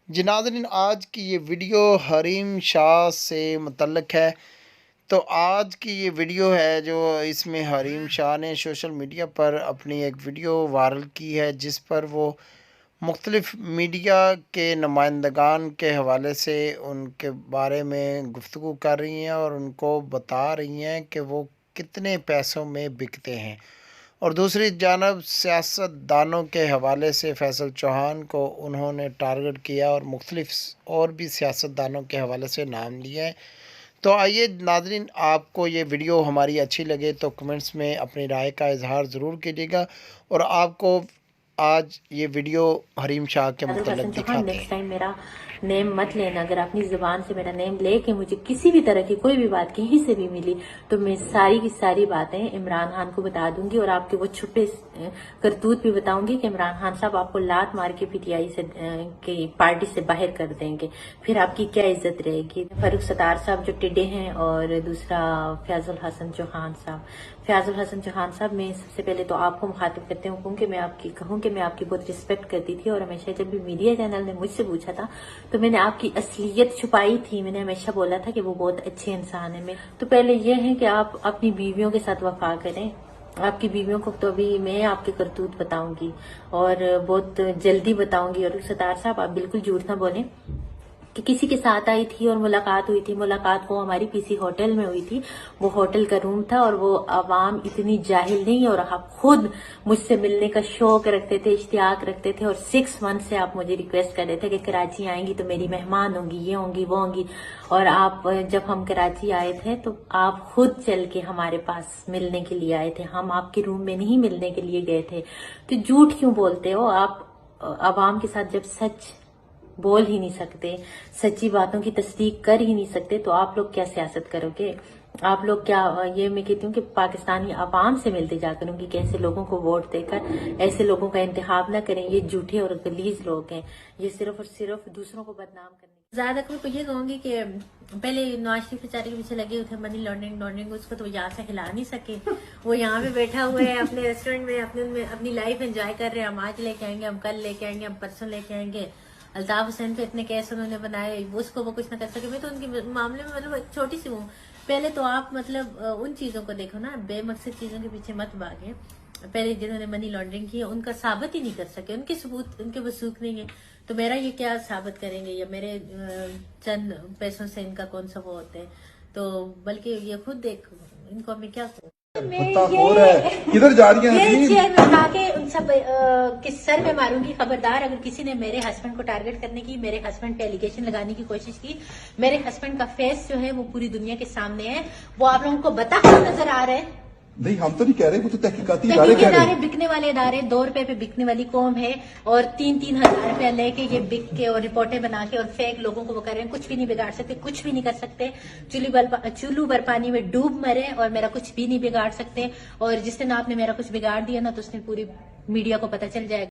जी नाज़रीन, आज की ये वीडियो हरीम शाह से मुतल्लक़ है। तो आज की ये वीडियो है जो इसमें हरीम शाह ने सोशल मीडिया पर अपनी एक वीडियो वायरल की है, जिस पर वो मुख्तलिफ़ मीडिया के नुमाइंदगान के हवाले से उनके बारे में गुफ्तगू कर रही हैं और उनको बता रही हैं कि वो कितने पैसों में बिकते हैं। और दूसरी जानब सियासतदानों के हवाले से फैसल चौहान को उन्होंने टारगेट किया और मुख्तलिफ और भी सियासतदानों के हवाले से नाम लिए हैं। तो आइए नाज़रीन, आपको ये वीडियो हमारी अच्छी लगे तो कमेंट्स में अपनी राय का इजहार ज़रूर कीजिएगा और आपको आज ये वीडियो हरीम शाह के हसन मुतल्लिक़ चौहान, दिखाते नेक्स्ट हैं। टाइम मेरा नेम मत लेना। अगर अपनी जुबान से मेरा नेम लेके मुझे किसी भी तरह की कोई भी बात कहीं से भी मिली तो मैं सारी की सारी बातें इमरान खान को बता दूंगी और आपके वो छुपे करतूत भी बताऊंगी कि इमरान खान साहब आपको लात मार के पीटीआई से की पार्टी से बाहर कर देंगे। फिर आपकी क्या इज्जत रहेगी। फारूक सत्तार साहब जो टिड्डे हैं और दूसरा फैजुल हसन चौहान साहब। फैजुल हसन चौहान साहब, मैं सबसे पहले तो आपको मुखातिब करते हूँ कि मैं आपकी बहुत रिस्पेक्ट करती थी और हमेशा जब भी मीडिया चैनल ने मुझसे पूछा था तो मैंने आपकी असलियत छुपाई थी। मैंने हमेशा बोला था कि वो बहुत अच्छे इंसान है। मैं तो पहले ये है कि आप अपनी बीवियों के साथ वफा करें। आपकी बीवियों को तो अभी मैं आपके करतूत बताऊंगी और बहुत जल्दी बताऊंगी। और सत्तार साहब, आप बिल्कुल झूठ ना बोलें कि किसी के साथ आई थी और मुलाकात हुई थी। मुलाकात वो हमारी किसी होटल में हुई थी। वो होटल का रूम था और वो आवाम इतनी जाहिल नहीं, और आप खुद मुझसे मिलने का शौक रखते थे, इश्तियाक रखते थे और 6 मंथ से आप मुझे रिक्वेस्ट कर रहे थे कि कराची आएंगी तो मेरी मेहमान होंगी, ये होंगी वो होंगी। और आप जब हम कराची आए थे तो आप खुद चल के हमारे पास मिलने के लिए आए थे। हम आपके रूम में नहीं मिलने के लिए गए थे। तो झूठ क्यों बोलते हो आप? आवाम के साथ जब सच बोल ही नहीं सकते, सच्ची बातों की तस्दीक कर ही नहीं सकते, तो आप लोग क्या सियासत करोगे? आप लोग क्या, ये मैं कहती हूँ कि पाकिस्तानी आवाम से मिलते जा करूंगी कि ऐसे लोगों को वोट देकर ऐसे लोगों का इंतखाब ना करें। ये झूठे और गलीज लोग हैं। ये सिर्फ और सिर्फ दूसरों को बदनाम करने। ज्यादातर को ये कहूंगी कि पहले नवाज शरीफ बेचारे के पीछे लगे हुए थे मनी लॉन्ड्रिंग, उसको तो यहाँ से हिला नहीं सके। वो यहाँ पे बैठा हुआ है अपने रेस्टोरेंट में, अपनी लाइफ एंजॉय कर रहे हैं। हम आज लेके आएंगे, हम कल लेके आएंगे, हम परसों लेके आएंगे। अल्ताफ हुसैन पे इतने केस उन्होंने बनाए, उसको वो कुछ ना कर सके। मैं तो उनके मामले में मतलब छोटी सी हूँ। पहले तो आप मतलब उन चीजों को देखो ना, बेमकसद चीजों के पीछे मत भागे। पहले जिन्होंने मनी लॉन्ड्रिंग की उनका साबित ही नहीं कर सके, उनके सबूत, उनके वसूख नहीं है, तो मेरा ये क्या साबित करेंगे? या मेरे चंद पैसों से इनका कौन सा वो होते हैं? तो बल्कि ये खुद देख, इनको मैं क्या कहूँ। मुत्ताखोर है, किधर जा रही हैं? ये चेयर में उठा के उन सब के सर में मारूंगी। खबरदार, अगर किसी ने मेरे हस्बैंड को टारगेट करने की, मेरे हस्बैंड पे एलिगेशन लगाने की कोशिश की, मेरे हस्बैंड का फेस जो है वो पूरी दुनिया के सामने है। वो आप लोगों को बता नजर आ रहा है। नहीं, हम तो नहीं कह रहे, वो तो तहकीकाती इदारे कह रहे हैं। बिकने वाले इदारे 2 रुपए पे बिकने वाली कौम है और 3-3 हजार रुपया लेके ये बिक के और रिपोर्टें बना के और फेक लोगों को वो कर रहे हैं। कुछ भी नहीं बिगाड़ सकते, कुछ भी नहीं कर सकते। चुल्लू भर पानी में डूब मरे और मेरा कुछ भी नहीं बिगाड़ सकते। और जिस दिन आपने मेरा कुछ बिगाड़ दिया ना तो उसने पूरी मीडिया को पता चल जाएगा।